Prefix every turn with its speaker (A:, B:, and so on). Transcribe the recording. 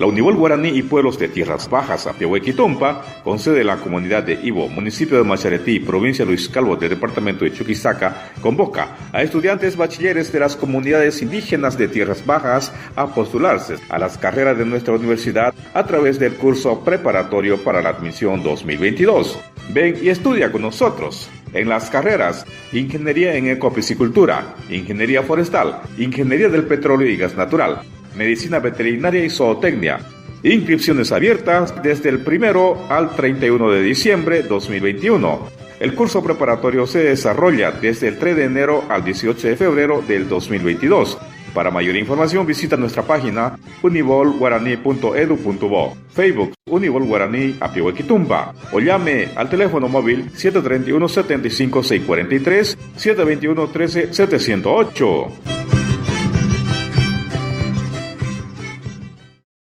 A: La Univol Guaraní y Pueblos de Tierras Bajas, Apiahuequitumpa, con sede en la comunidad de Ibo, municipio de Macharetí, provincia de Luis Calvo, del departamento de Chuquisaca, convoca a estudiantes bachilleres de las comunidades indígenas de Tierras Bajas a postularse a las carreras de nuestra universidad a través del curso preparatorio para la admisión 2022. Ven y estudia con nosotros en las carreras Ingeniería en Ecopiscicultura, Ingeniería Forestal, Ingeniería del Petróleo y Gas Natural, Medicina Veterinaria y Zootecnia. Inscripciones abiertas desde el 1 al 31 de diciembre de 2021. El curso preparatorio se desarrolla desde el 3 de enero al 18 de febrero del 2022. Para mayor información visita nuestra página univolguaraní.edu.bo, Facebook Univol Guaraní Apiahuequitumpa o llame al teléfono móvil 731 75 643 721 13 708.